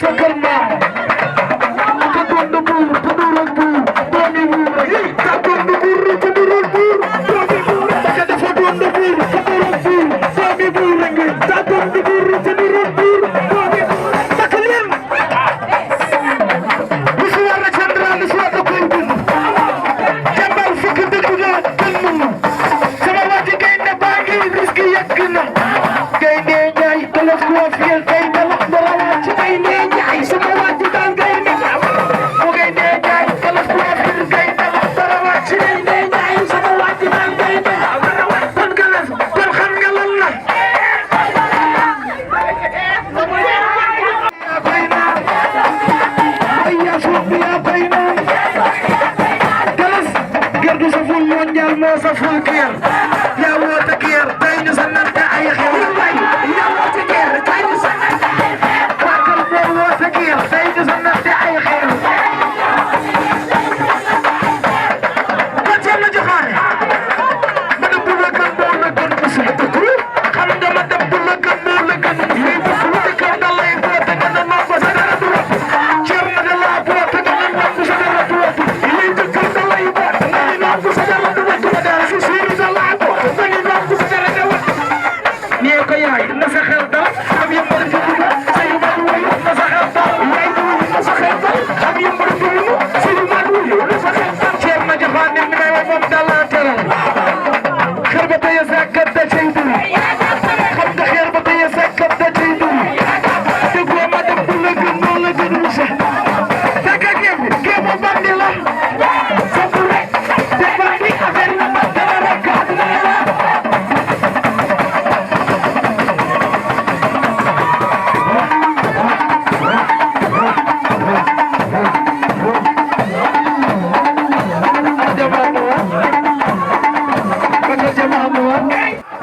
Sakal ma, ka doon na buur, ka doon ak buur, doomi buur. moo sa ful geer yaa woote geer tey ñu sa nante ay xew yaa woote geer tey ñu sa nante ay xew Bakar moo woote geer tey ñu sa nante ay xew ba teel la joxaare ma ne bu la gën moo la gën musul dëkk xam nga ma dem bu la gën moo la gën lii bu fu dëkkam da lay boote nga ne maa ko sa dara du rëbb ceer na da laa boote nga ne maa ko sa dara du rëbb lii dëkkam da lay boote nga ne maa ko sa dara du rëbb ba dara si siiri da laa boote nga ne maa ko sa dara du rëbb ñee ko yaay na sa xel dal am yëmbal fi dugg sa yu mag wuyu na sa xel dal yaay wuyu na sa xel dal am yëmbal fi dugg sa yu mag wuyu na sa xel dal ceer na joxaan ni mi may wax moom dal laa teral xel ba tey sa kat da cay dul xam nga xel ba tey sa kat da cay dul déggoo ma dem bu la gën moo la gën musa fekk ak yéen géemu bandi la sa bu rek te bandi affaire la ma dara rek àdduna la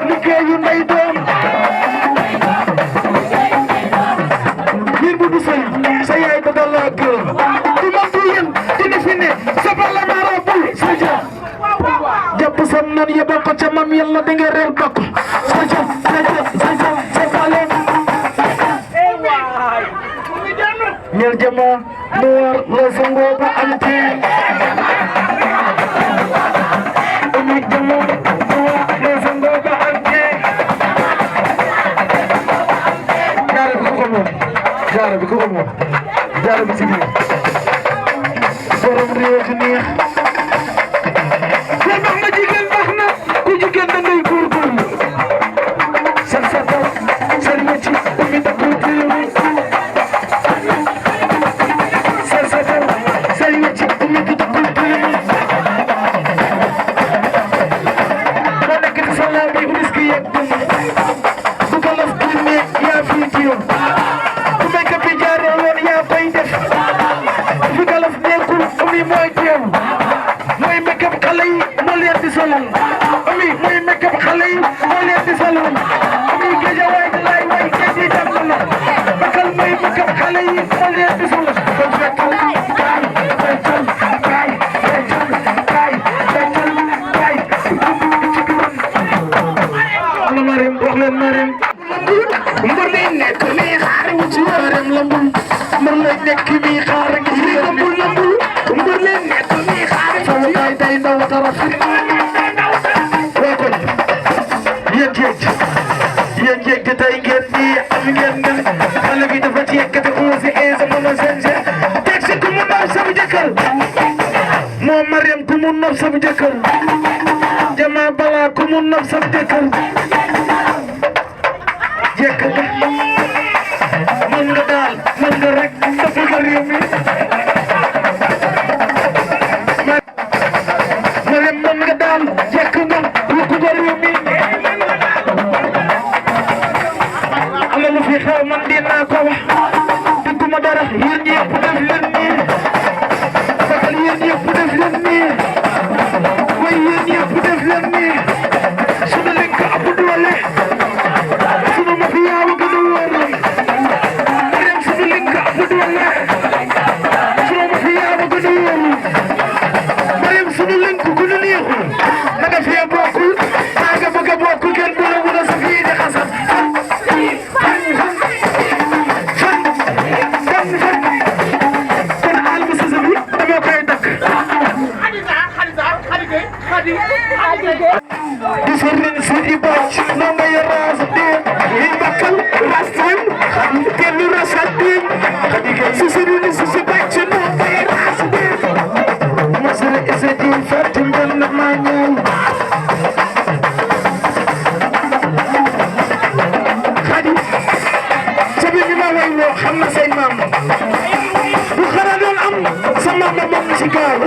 liggéeyu ndey doom biir bu du sëy sa yaay da dal laa gërëm di ma fi yéen dina fi ne sa bala mara bul sa ja jàpp sam noon ya bokk ca mam yàlla da nga reer bokk sa ja sa bale ñel jama mu war la sangoo ba am tee jaara bi ko moom jaara bi si biir borom réew mi neex kon baax na jigéen baax na ku jigéen da ngay góorgóorlu seen satal seen métier umi takkul téeméer seen satal seen métier umi takkul téeméer boo nekk ci sa laa bi risque yeeg dund bu ko laf dundee yaa fii ci yow fi galaf nekkul umi mooy teew mooy makeup xale yi moo leen di solal umi mooy makeup xale yi moo leen di solal umi géej waay di laay waay géej yi jàpp la bakal mooy makeup xale yi moo leen di solal kon fekkal kaay fekkal kaay fekkal kaay fekkal kaay ci duran ana marim wax leen marim mbër lay nekk nii xaari wu ci marim lambul mbër lay nekk nii xaar ngi ci lambul lambul mbër lay nekk nii xaari sama baay day ndaw dara fi waa kon yéen jéeg di tey ngeen di am ngeen ngeen xale bi dafa ci yekkati aussi aise mën a changé teg si ku mu noof sama jëkkër moo Mariam ku mu noof sama jëkkër Jama Bala ku mu noof sama jëkkër jekk nga mën nga daal mën nga rek dafa nga réew mi Mariam mën nga daal jekk nga yokku nga réew mi am na lu fi xew man dinaa ko wax digguma dara yéen ñëpp def leen nii bakal yéen ñëpp def leen nii way yéen ñëpp def leen nii sunu link ab doole sunu mafia wa gën a wóor Mariam sunu link ab doole sunu mafia wa gën a wóor Mariam sunu link ku ñu neexul na nga fee bokkul naa nga bëgg a bokk kenn du la mën a sa fii di xasal kon alma sasa bi dama koy dakk di sorrin sidi bacc nonga ya ras din yi bakkal rastin telu rasatin sisirini sisi bacc nonga ya ras din masala isa di fatim ben na mañal khadi sabi ni ma way lo xam na say mam bu xara doon am sa mama man ci gaaw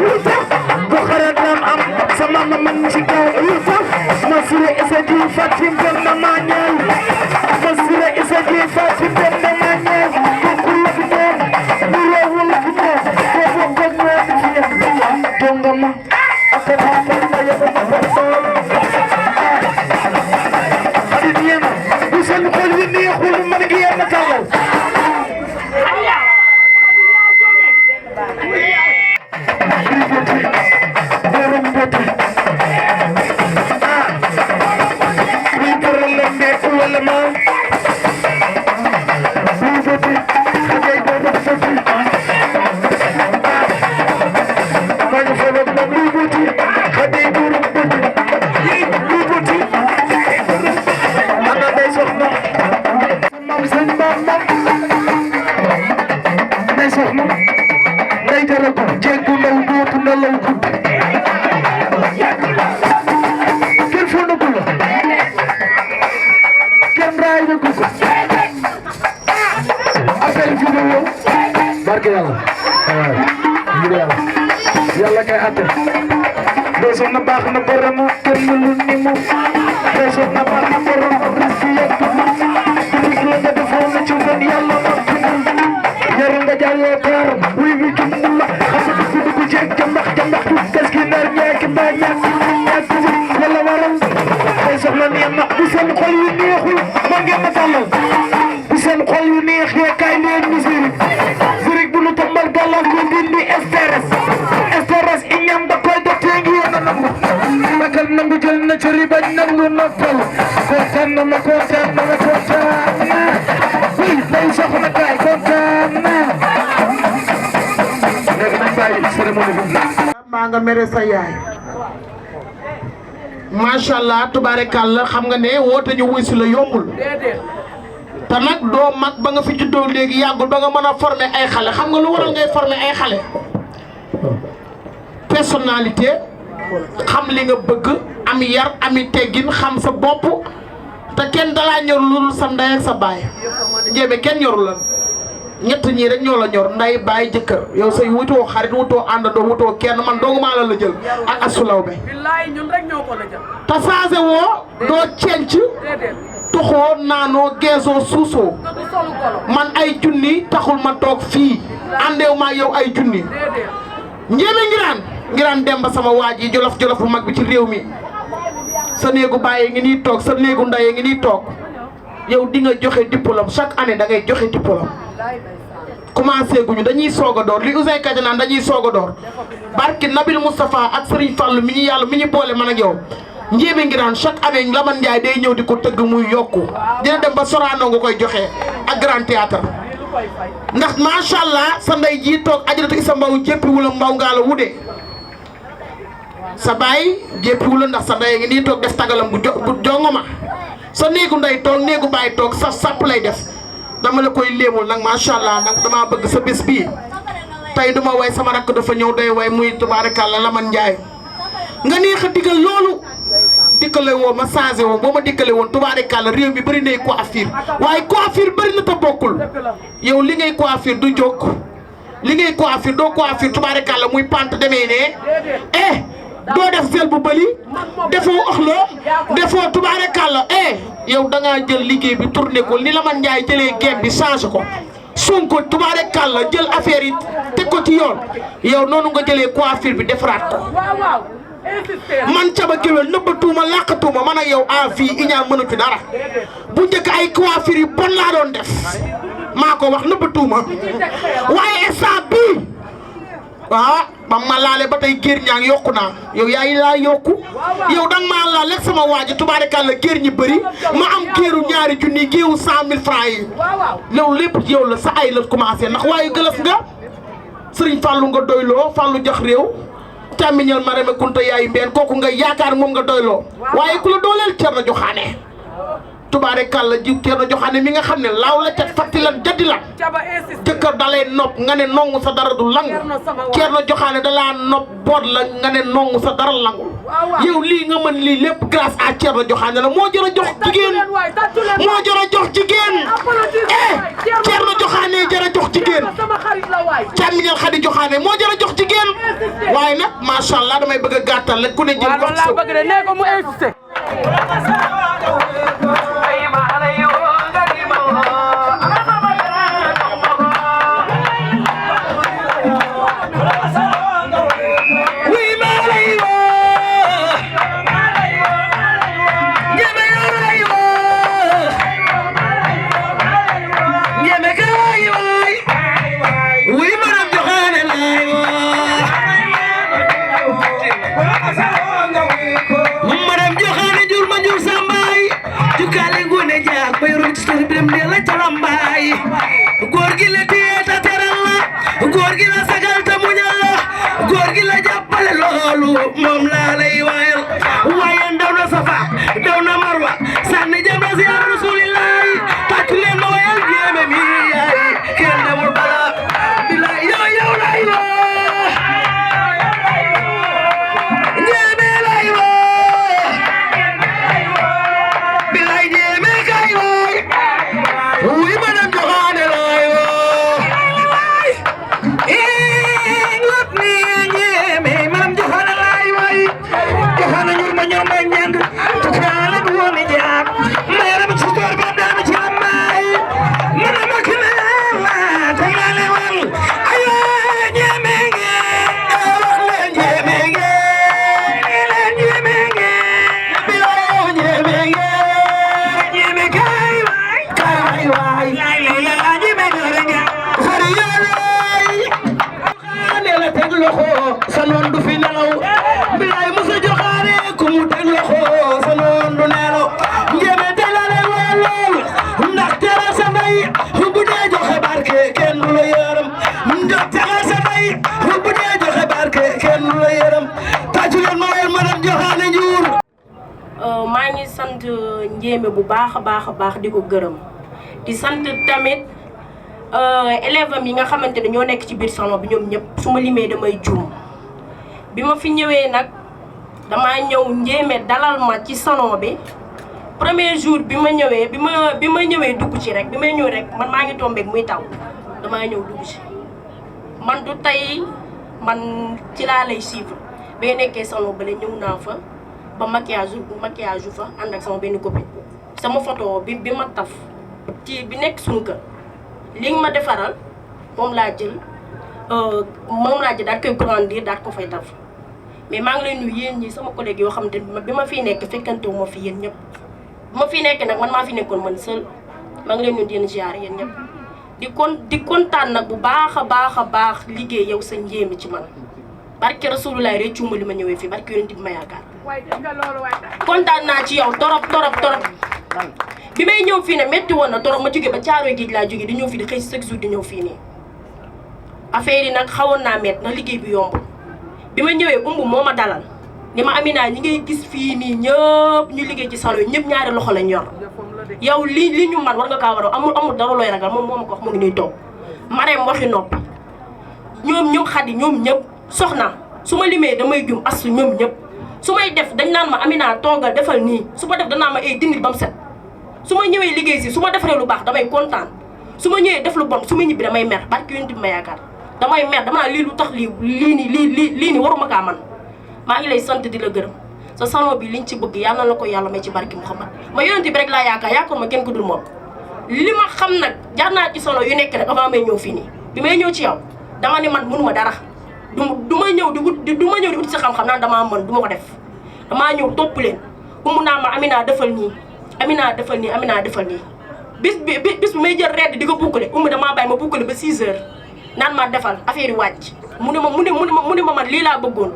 bu xara doon am sa mama man ci gaaw masala isa di fatim ben na mañal masala isa di fatim ben na mañal ko la fi moom bu la wala fi moom ko ko ko ko Yàlla kay àtte doo soxna baax na borom kenn lu ni mu doo soxna baax na borom risque yëpp lu nga defoon na ci woon yàlla na yar nga jàlloo kaar wuy wi jum la xam nga dugg jeeg jambax des ki nar ñeeki mbaa ñàkk wala waral doo soxla neex na bu seen xol yu neexul ma ngeen ma tàllal bu seen xol yu neexee kaay leen musique bu nu tambal gàllas bu dindi stress iñam da koy def tee ngi yéen a nangu bakal nangu jël na cëri bañ nangu noppal kontaan na ma kontaan na oui day soxna kaay kontaan na léegi nañ bàyyi cérémonie bi maa nga mere sa yaay macha allah tubaarikàlla xam nga ne woote ñu wuy si la yombul te nag doo mag ba nga fi juddoo léegi yàggul ba nga mën a former ay xale xam nga lu waral ngay former ay xale personnalité xam li nga bëgg am yar ami teggin xam sa bopp te kenn dalaa ñor lu dul sa ndey ak sa baay njéeme kenn ñoru la ñett ñii rek ñoo la ñor nday baay jëkkër yow say wutoo xarit wutoo àndandoo wutoo kenn man doogu maa la jël ak asulaw be te changé woo doo cenc toxoo naanoo geesoo suusoo man ay junni taxul ma toog fii àndeew maa yow ay junni njéeme ngiraan dem ba sama waa ji jolof bu mag bi ci réew mi sa néegu bàyyi ngi nii toog sa néegu ndayee ngi nii toog yow di nga joxe diplôme chaque année da ngay joxe diplôme commencé guñu dañuy soog a door li Ouzin Keita naan dañuy soog a door barki Nabil Moustapha ak Serigne Fallou mi ñu yàlla mi ñu boole man ak yow njéeme ngiraan chaque année Lamane Ndiaye day ñëw di ko tëgg muy yokku dina dem ba Sorano nga koy joxe ak Grand Théâtre ndax macha allah sa ndey jii toog Ajaratu Issa Mbaw jéppi wula mbaw ngaa la wude sa baay jéppi wula ndax sa ndey ngi nii toog def tagalam bu jongoma sa néegu ndey toog néegu baay toog sa sàpp lay def dama la koy léemul nag macha allah nag damaa bëgg sa bés bii tey duma way sama rakk dafa ñëw day way muy tubaarikàlla Lamane Ndiaye nga neex a digal loolu dikkale woo ma changé woo boo ma dikkale woon tubaarikàlla réew mi bëri nay coiffure waaye coiffure bëri na ta bokkul yow li ngay coiffure du jóg li ngay coiffure doo coiffure tubaarikàlla muy pante demee ne doo def gel bu bëri defoo oxlo defoo tubaarikàlla yow da ngaa jël liggéey bi tourné ko ni Lamane Ndiaye jëlee game bi changé ko Sonko tubaarikàlla jël affaire yi teg ko ci yoon yow noonu nga jëlee coiffure bi defaraat ko man Caba Géwél nëbbatuuma làqatuuma man ak yow a fii iñaa mënu ci dara bu njëkk ay coiffure yu bon laa doon def maa ko wax nëbbatuuma waaye instant bii ba ma laale ba tey géer ñaa ngi yokku naa yow yaay laa yokku yow danga maa laal lekk sama waaji tubaarikàlla géer ñi bëri ma am géeru ñaari junni géewu 100 000 francs yi loolu lépp yow la sa ay la commencé ndax waaye gëlës nga Sëriñ Fallou nga doyloo Fallou jox réew càmmiñal Marème Kunta yaay mbeen kooku nga yaakaar moom nga doyloo waaye ku la dooleel Thierno Joxaane tubaarikàlla ji Thierno Joxaane mi nga xam ne laaw la cat fatti lan jaddi lan jëkkër dalay nopp nga ne nongu sa dara du langu Thierno Joxaane dalaa nopp boot la nga ne nongu sa dara langul yow lii nga mën lii lépp grâce à Thierno Joxaane la moo jër a jox jigéen moo jër a jox jigéen Thierno Joxaane jër a jox jigéen càmmiñal Xadi Joxaane moo jër a jox jigéen waaye nag macha allah damay bëgg a gàttal rek ku ne jël wax ci we nelaw bilaay musa joxaare ku mu teg loxo sa noon du nelaw njéeme telale lool ndax tere sa ndey bu dee joxe barke kenn du la yërëm ndax tere sa ndey bu dee joxe barke kenn du la yërëm tàccu leen ma weer madame Joxaane Njuur. maa ngi sant njéeme bu baax a baax di ko gërëm di sant tamit élèves am yi nga xamante ne ñoo nekk ci biir salon bi ñoom ñëpp su ma limee damay juum bi ma fi ñëwee nag damaa ñëw njéeme dalal ma ci salon bi premier jour bi ma ñëwee bi ma ñëwee dugg ci rek bi may ñëw rek man maa ngi tombeek muy taw damaa ñëw dugg ci man du tey man ci laa lay suivre ba nga nekkee salon bale ñëw naa fa ba maquillage yu fa ànd ak sama benn copine sama photo bi ma taf ci bi nekk suñu kër li nga ma defaral moom laa jël daal koy grandir daal ko fay taf mais maa ngi lay nuyu yéen ñi sama collègue yoo xam te bi ma fiy nekk fekkantewu ma fi yéen ñëpp bi ma fiy nekk nag man maa fi nekkoon man seul maa ngi lay nuyu di leen ziar yéen ñëpp di kontaan nag bu baax a baax liggéey yow sa njéeme ci man barke Rasulullah réccuuma li ma ñëwee fii barke yonent bi ma yaakaar kontaan naa ci yow torop bi may ñëw fii ne métti woon na torop ma jóge ba Caaroy Géej laa jóge di ñëw fii di xëy chaque jour di ñëw fii nii affaire yi nag xawoon naa métti ndax liggéey bi yomb bi ma ñëwee umb moo ma dalal ni ma Amina ñi ngay gis fii nii ñëpp ñu liggéey ci salon yi ñëpp ñaari loxo lañ yor yow li ñu man war nga kaa war a amul dara looy ragal moom moo ma ko wax mu ngi nuy toog Marème waxi noppi ñoom Xadi ñoom ñëpp soxna su ma limee damay jum asu ñoom ñëpp su may def dañ naan ma Amina toogal defal nii su ma def danaa ma dindil ba mu set su ma ñëwee liggéey si su ma defaree lu baax damay kontaan su ma ñëwee def lu bon su ma ñibbi damay mer barke yonent bi ma yaakaar damay mer dama naa lii lu tax lii nii waruma kaa man maa ngi lay sant di la gërëm sa salon bi liñ ci bëgg yàlla la ko yàlla may ci barke Muhammad ma yonent bi rek laa yaakaar ma kenn ko dul moom li ma xam nag jaar naa ci salon yu nekk rek avant may ñëw fii nii bi may ñëw ci yow dama ne man mënuma dara du ma ñëw di ut si xam-xam naan damaa mën du ma ko def damaa ñëw topp leen umu naa ma Amina defal nii Amina defal nii bis bi may jël redd di ko bukkale damaa bàyyi ma bukkale ba 6 heures naan ma defal affaire yi wàcc mu ne ma man lii laa bëggoon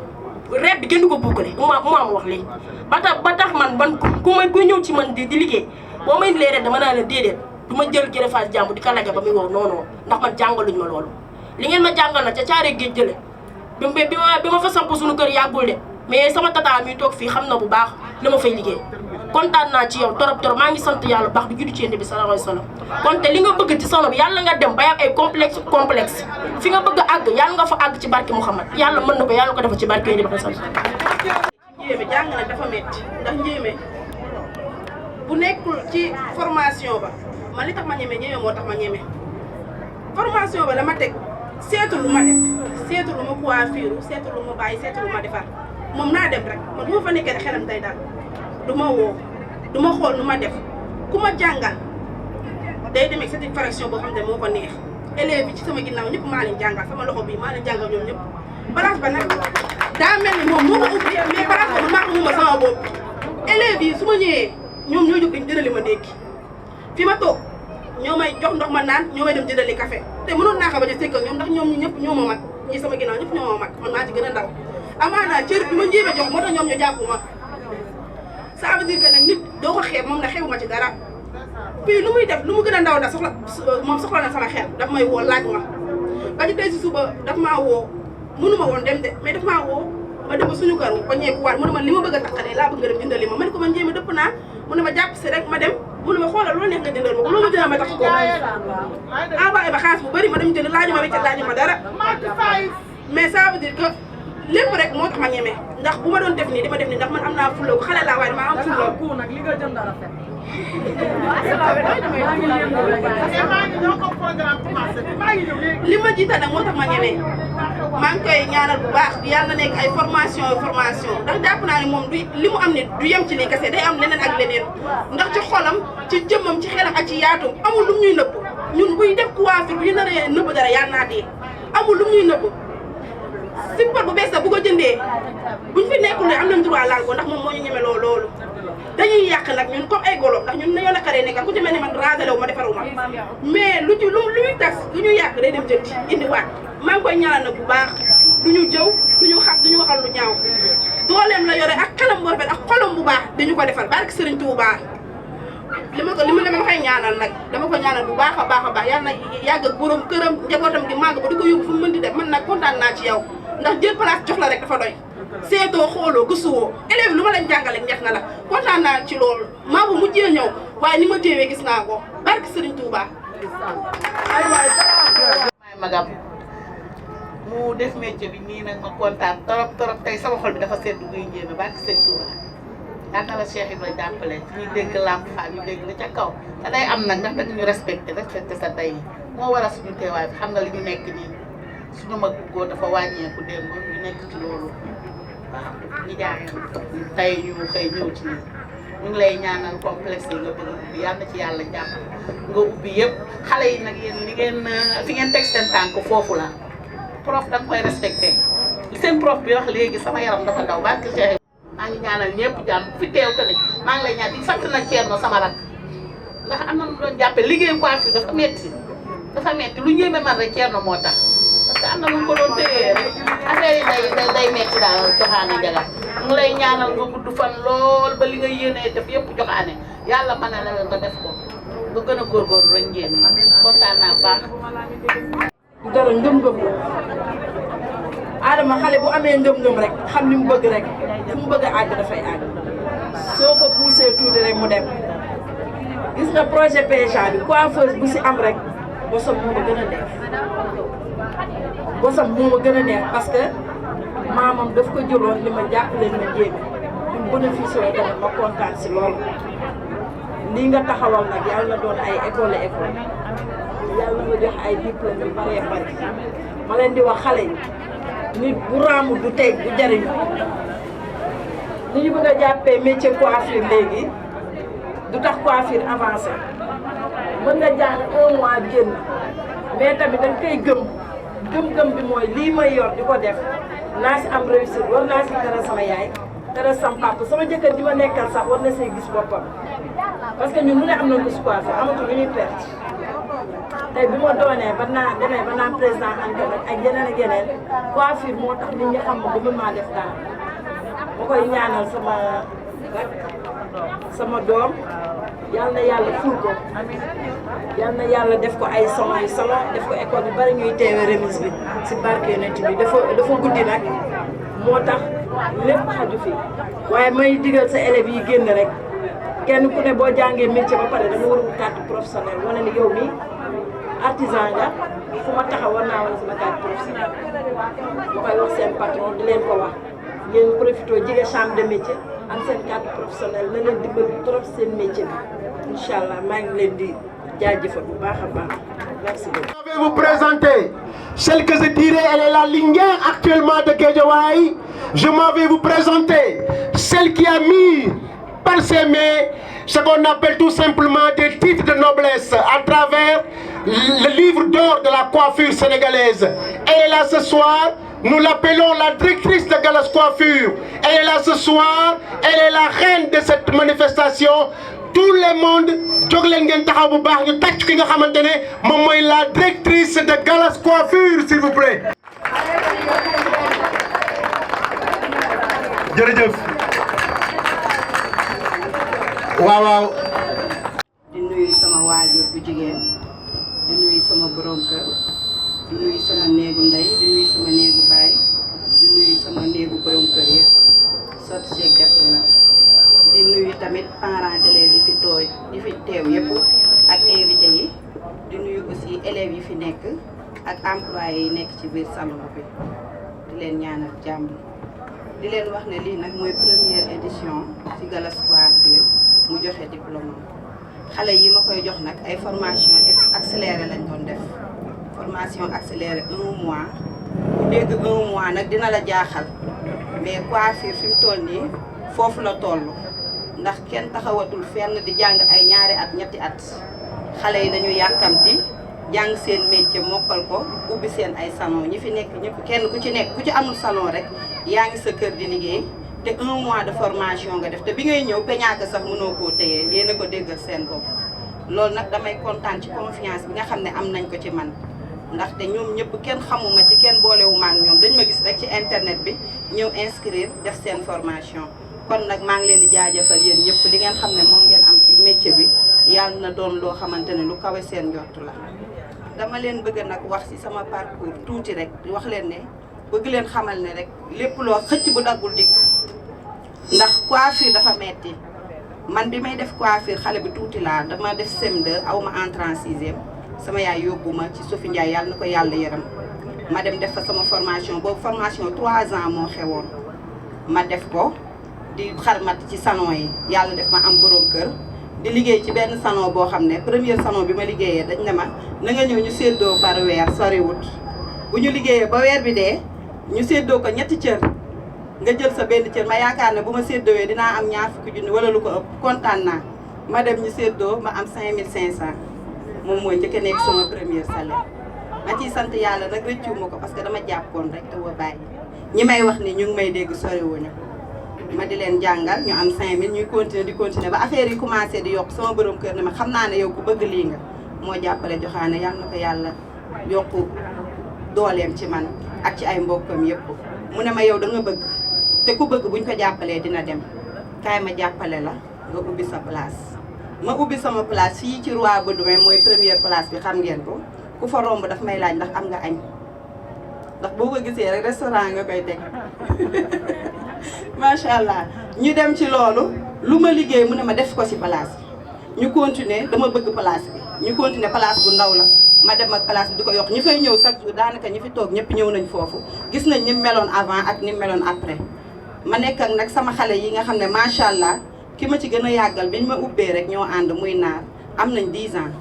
redd kenn du ko bukkale mu ma wax lii ba tax man ku ñëw ci man di liggéey boo may indilee redd dama naa leen déedéet du ma jël gërëfaas jàmbu di ka laja ba muy wow non ndax man jàngaluñ ma loolu li ngeen ma jàngal na ca Caaroy Géej jële bi ma fa samp suñu kër yàggul de mais sama tata mi toog fii xam na bu baax la ma fay liggéey kontaan naa ci yow torop maa ngi sant yàlla baax di juddu ci Yonent bi sallallahu alayhi wasallam kon te li nga bëgg ci salon bi yàlla nga dem ba am ay complexe fi nga bëgg a àgg yàlla nga fa àgg ci barke Muhammad yàlla mën na ko yàlla ko defa ci barke Yonent bi sallallahu alayhi wasallam. njéeme jàng nag dafa metti ndax njéeme bu nekkul ci formation ba man li tax ma ñeme njéeme moo tax ma ñeme formation ba la ma teg seetu lu ma def seetu lu ma coiffure seetu lu ma bàyyi seetu lu ma defar moom naa dem rek man bu ma fa nekkee rek xelam day dal du ma woo du ma xool nu ma def ku ma jàngal day demee satisfaction boo xam ne moo ko neex élèves yi ci sama ginnaaw ñëpp maa leen jàngal sama loxo bii maa leen jàngal ñoom ñëpp place ba nag daa mel ni moom moo ko ubbi mais place boobu maa ko muma sama bopp élèves yi su ma ñëwee ñoom ñoo jóg jëndali ma ndékki fi ma toog ñoo may jox ndox ma naan ñoo may dem jëndali café te mënoon naa ko bañ a sekk ak ñoom ndax ñoom ñëpp ñoo ma mag ñi sama ginnaaw ñëpp ñoo ma mag man maa ci gën a ndaw amaana cër bi ma njéeme jox moo tax ñoom ñu jàpp ma ça veut dire que nag nit doo ko xeeb moom na xeebu ma ci dara puis lu muy def lu mu gën a ndaw da soxla na sama xel daf may woo laaj ma ba ci tey si suba daf maa woo mënuma woon dem de mais daf maa woo ma dem ba suñu kër ba ñeeku waat mu ne ma li ma bëgg a taxalee laa bëgg nga dem jëndali ma ne ko man njéeme dëpp naa mu ne ma jàpp si rek ma dem mu ne ma xoolal loolu neex nga jëndal ma ko loolu ma jëndal ma tax ko envoyé ba xaalis bu bëri ma dem jënd laaju ma weccat laaju ma dara mais ça veut dire que lépp rek moo tax ma ñeme ndax bu ma doon def nii dama def nii ndax man am naa fulla ko xale laa waaye dama am fulla ko nag li nga jënd rafet li ma jiital nag moo tax ma ñeme maa ngi koy ñaanal bu baax yàlla na nekk ay formation ndax jàpp naa ne moom du li mu am ne du yem ci lii kese day am leneen ak leneen ndax ci xolam ci jëmmam ci xelam ak ci yaatum amul lu ñuy nëbb ñun buy def coiffure bu ñu naree nëbb dara yàlla naa dee amul lu ñuy nëbb simple bu bees la bu ko jëndee buñ fi nekkul ne am nañ droit laal ko ndax moom moo ñu ñeme loolu dañuy yàq nag ñun comme ay golo ndax ñun nañoo la karee nekkal ku ci mel ni man rasé wu ma defaru ma mais lu ñuy tax lu ñuy yàq day dem jëndi indiwaat maa ngi koy ñaanal nag bu baax duñu jëw duñu xas duñu waxal lu ñaaw dooleem la yore ak xelam bu rafet ak xolam bu baax dañu ko defal barke Serigne Touba li ma koy ñaanal nag dama ko ñaanal bu baax a baax yàlla na yàgg ak borom këram njabootam gi màgg ba di ko yóbbu fu mu mën di dem man nag kontaan naa ci yow ndax jël place jox la rek dafa doy seetoo xooloo gëstuwoo élève lu ma leen jàngale neex na la kontaan naa ci loolu maa bu mujjee ñëw waaye ni ma téewee gis naa ko barke Serigne Touba. maay magam mu def métier bi nii nag ma kontaan torop tey sama xol bi dafa sedd guy njéeme barke Serigne Touba. yal na la Cheikh Ibrahima jàppale ñuy dégg Lamp Fall ñu dégg la ca kaw te day am nag ndax dañu respecté sa day moo waral suñu teewaay bi xam nga li ñu nekk nii suñu mag góor dafa wàññeeku démb ñu nekk ci loolu waaw ñi jaayee tey ñu xëy ñëw ci nii ñu ngi lay ñaanal complexe yi nga bëgg a ubbi yal na ci yàlla jàpp nga ubbi yëpp xale yi nag yéen li ngeen fi ngeen teg seen tànk foofu la prof da nga koy respecté li seen prof bi wax léegi sama yaram dafa daw barke Cheikh maa ngi ñaanal ñëpp jàmm fi teew tamit maa ngi lay ñaan di sant nag Thierno sama rak ndax am na lu doon jàppee liggéeyu coiffure dafa metti lu ñëwee man rek Thierno moo tax parce que am na lu ko doon téye rek affaire yi day metti daal joxaane jaga mu lay ñaanal nga gudd fan lool ba li nga yéenee def yëpp joxaane yàlla mën na la nga def ko nga gën a góorgóorlu rek njéeme kontaan naa baax. dara ngëm-ngëm la Adama xale bu amee ngëm-ngëm rek xam li mu bëgg rek fu mu bëgg a àgg dafay àgg soo ko poussé tuuti rek mu dem gis nga projet PEJA bi coiffeuse bu si am rek bosam moo ma gën a neex parce que maamam daf ko jëloon li ma jàppale ma jéeme ñu bénéficié woo tamit ma kontaan si loolu lii nga taxawal nag yàlla na doon ay école yàlla nga jox ay diplôme yu bëree bëri ma leen di wax xale yi nit bu raamu du tey du jariñu ni ñu bëgg a jàppee métier coiffure léegi du tax coiffure avancé mën nga jàng 1 mois génn mais tamit dañ koy gëm bi mooy lii may yor di ko def naa si am réussite war naa si teral sama yaay teral sama papa sama jëkkër di ma nekkal sax war na see gis boppam parce que ñun lu ne am nañ ko si coiffure amatu lu ñuy perte tey bi ma doonee ba naa président ANCAR ak yeneen coiffure moo tax nit ñi xam ma ba mën maa def dara ma koy ñaanal sama doom yal na yàlla ful ko yal na yàlla def ko ay salon def ko école yu bari ñuy teewe remise bi si barke yonent bi dafa guddi nag moo tax lépp xaju fi waaye may digal sa élèves yi génn rek kenn ku ne boo jàngee métier ba pare da nga war a wut carte professionnelle wane ni yow mi artisan nga fu ma taxaw war naa wane sama carte professionnelle ma koy wax seen patron di leen ko wax ngeen profité jege chambre de métier am seen carte professionnelle na leen dimbali trop seen métier bi incha allah maa ngi leen di jaajëfal bu baax a baax merci beaucoup. Je vais vous présenter celle que je dirais elle est la Linguère actuellement de Guédiawaye. Je m'en vais vous présenter celle qui a mis par ses mains ce qu'on appelle tout simplement des titres de noblesse à travers le livre d'or de la coiffure sénégalaise. Elle est là ce soir, nous l'appelons la directrice de Galas Coiffure. Elle est là ce soir, elle est la reine de cette manifestation. Tout le monde jóg leen ngeen taxaw bu baax ñu tàcc ki nga xamante ne moom mooy la directrice de Galas Coiffure s'il vous plaît. jërëjëf. waaw. di nuyu sama waajur bu jigéen di nuyu sama borom kër di nuyu sama néegu ndey di nuyu sama néegu baay di nuyu sama néegu borom kër yëpp sotti ceeg def na di nuyu tamit parents d'élèves yi fi teew yëpp ak invité yi di nuyu aussi élèves yi fi nekk ak employés yi nekk ci biir salon bi di leen ñaanal jàmm di leen wax ne lii nag mooy première édition ci Galas Coiffure mu joxe diplôme xale yi ma koy jox nag ay formation accélérée lañ doon def formation accélérée 1 mois bu dégg 1 mois nag dina la jaaxal mais coiffure fi mu toll nii foofu la toll ndax kenn taxawatul fenn di jàng ay 2 at 3 at xale yi dañu yàkkamti jàng seen métier mokkal ko ubbi seen ay salon ñi fi nekk ñëpp kenn ku ci amul salon rek yaa ngi sa kër di liggéey te 1 mois de formation nga def te bi ngay ñëw peñaaka sax mënoo koo téye yéen a ko déggal seen bopp loolu nag damay kontaan ci confiance bi nga xam ne am nañ ko ci man ndaxte ñoom ñëpp kenn xamuma ci kenn boolewuma ak ñoom dañ ma gis rek ci internet bi ñëw inscrire def seen formation kon nag maa ngi leen di jaajëfal yéen ñëpp li ngeen xam ne moom ngeen am ci métier bi yàlla na doon loo xamante ne lu kawe seen njort la. dama leen bëgg nag wax ci sama parcours tuuti rek di wax leen ne bëgg leen xamal ne rek lépp loo xëcc bu daggul dikk ndax coiffure dafa metti man bi may def coiffure xale bi tuuti laa dama def CM2 aw ma entrée en sixième sama yaay yóbbu ma ci Sophie Ndiaye yàlla na ko yàlla yaram ma dem def fa sama formation boobu formation 3 ans moo xewoon ma def ko di xarmat ci salon yi yàlla def ma am borom kër di liggéey ci benn salon boo xam ne premier salon bi ma liggéeyee dañ ne ma na nga ñëw ñu séddoo par weer soriwut bu ñu liggéeyee ba weer bi dee ñu séddoo ko ñetti cër nga jël sa benn cër ma yaakaar ne bu ma séddoowee dinaa am ñaar fukki junni wala lu ko ëpp kontaan naa ma dem ñu séddoo ma am 5500 moom mooy njëkk a nekk sama premier salaire ma ciy sant yàlla nag rëccuwuma ko parce que dama jàppoon rek te wa bàyyi ñi may wax ni ñu ngi may dégg soriwuñu ma di leen jàngal ñu am 5000 ñuy continuer di continuer ba affaire yi commencé di yokk sama borom kër ne ma xam naa ne yow ku bëgg lii nga moo jàppale joxaane yal na ko yàlla yokku dooleem ci man ak ci ay mbokkam yëpp mu ne ma yow da nga bëgg te ku bëgg buñ ko jàppalee dina dem kaay ma jàppale la nga ubbi sa place ma ubbi sama place fii ci Roi Baudouin mooy première place bi xam ngeen ko ku fa romb daf may laaj ndax am nga añ ndax boo ko gisee rek restaurant nga koy teg macha allah ñu dem ci loolu lu ma liggéey mu ne ma def ko ci place bi ñu continuer dama bëgg place bi ñu continuer place bu ndaw la ma dem ak place bi di ko yokk ñi fay ñëw chaque jour daanaka ñi fi toog ñëpp ñëw nañ foofu gis nañ ni mu meloon avant ak ni mu meloon après ma nekk ak nag sama xale yi nga xam ne macha allah ki ma ci gën a yàggal biñ ma ubbee rek ñoo ànd muy naar am nañ 10 ans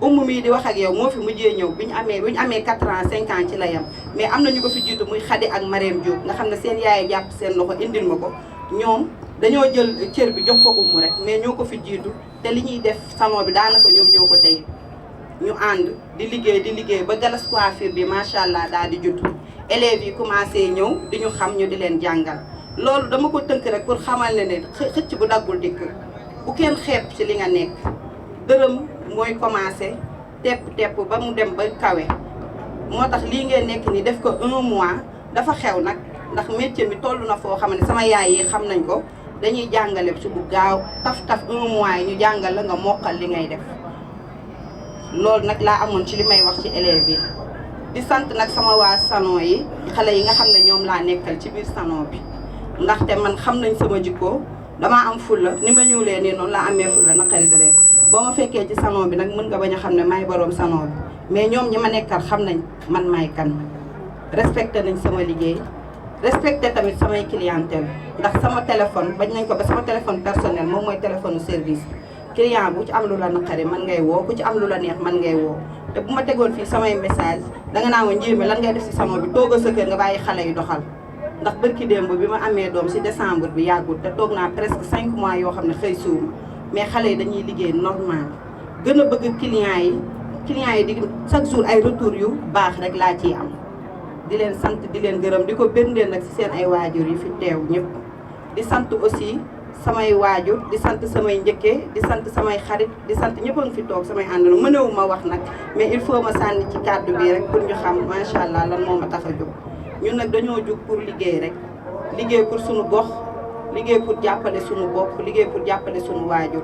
umm mii di wax ak yow moo fi mujjee ñëw bi ñu amee 4 ans 5 ans ci la yem mais am na ñu ko fi jiitu muy Xadi ak Marème Diop nga xam ne seen yaay jàpp seen loxo indil ma ko ñoom dañoo jël cër bi jox ko umm rek mais ñoo ko fi jiitu te li ñuy def salon bi daanaka ñoom ñoo ko téye ñu ànd di liggéey ba Galas coiffure bi macha allah daal di judd élèves yi commencé ñëw di ñu xam ñu di leen jàngal loolu dama ko tënk rek pour xamal ne xëcc bu daggul dikk bu kenn xeeb ci li nga nekk dërëm mooy commencé tepp ba mu dem ba kawe moo tax lii ngeen nekk ni def ko 1 mois dafa xew nag ndax métier mi toll na foo xam ne sama yaay yi xam nañ ko dañuy jàngale ci bu gaaw taf 1 mois yi ñu jàngal la nga mokkal li ngay def loolu nag laa amoon ci li may wax ci élèves yi di sant nag sama waa salon yi xale yi nga xam ne ñoom laa nekkal ci biir salon bi ndaxte man xam nañ sama jikko damaa am fulla ni ma ñuulee nii noonu laa amee fulla naqari deret boo ma fekkee ci salon bi nag mën nga bañ a xam ne maay boroom salon bi mais ñoom ñi ma nekkal xam nañ man maay kan respecté nañ sama liggéey respecté tamit samay clientèle ndax sama téléphone bañ nañ ko ba sama téléphone personnel moom mooy téléphone service client bu ci am lu la naqari man ngay woo ku ci am lu la neex man ngay woo te bu ma tegoon fii samay message danga naa ma njéeme lan ngay def ci salon bi toogal sa kër nga bàyyi xale yi doxal ndax bërki démb bi ma amee doom ci décembre bi yàggul te toog naa presque 5 mois yoo xam ne xëy suuma mais xale yi dañuy liggéey normal gën a bëgg clients yi di chaque jour ay retour yu baax rek laa ciy am di leen sant di leen gërëm di ko bërndeel nag ci seen ay waajur yi fi teew ñëpp di sant aussi samay waajur di sant samay njëkkee di sant samay xarit di sant ñëpp a ngi fi toog samay àndandoo mënewu ma wax nag mais il faut ma sànni ci kàddu bi rek pour ñu xam macha allah lan moo ma tax a jóg ñun nag dañoo jóg pour liggéey rek liggéey pour suñu gox liggéey pour jàppale suñu bopp liggéey pour jàppale suñu waajur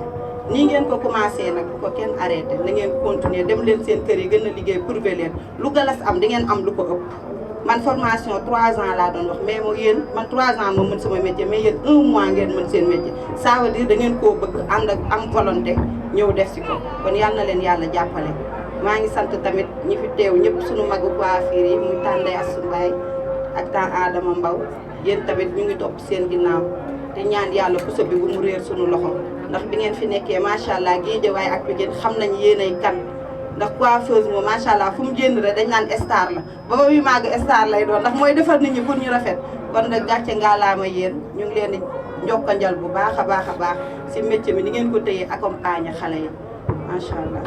nii ngeen ko commencé nag bu ko kenn arrêté na ngeen continuer dem leen seen kër yi gën a liggéey prouver leen lu Galas am di ngeen am lu ko ëpp man formation 3 ans laa doon wax mais moo yéen man 3 ans ma mën sama métier mais yéen 1 mois ngeen mën seen métier ça veut dire da ngeen koo bëgg ànd ak am volonté ñëw def si ko kon yal na leen yàlla jàppale maa ngi sant tamit ñi fi teew ñëpp suñu magu coiffure yi muy Tànday Asu Mbaay ak temps Adama Mbaw yéen tamit ñu ngi topp seen ginnaaw te ñaan yàlla puso bi bu mu réer suñu loxo ndax bi ngeen fi nekkee macha allah Guédiawaye ak Pikine xam nañ yéenay kan ndax coiffeuse moom macha allah fu mu génn rek dañ naan star la ba muy màgg star lay doon ndax mooy defar nit ñi pour ñu rafet kon nag gàcce ngaalaama yéen ñu ngi leen di njokkanjal bu baax a baax si métier mi ni ngeen ko téye accompagner xale yi macha allah.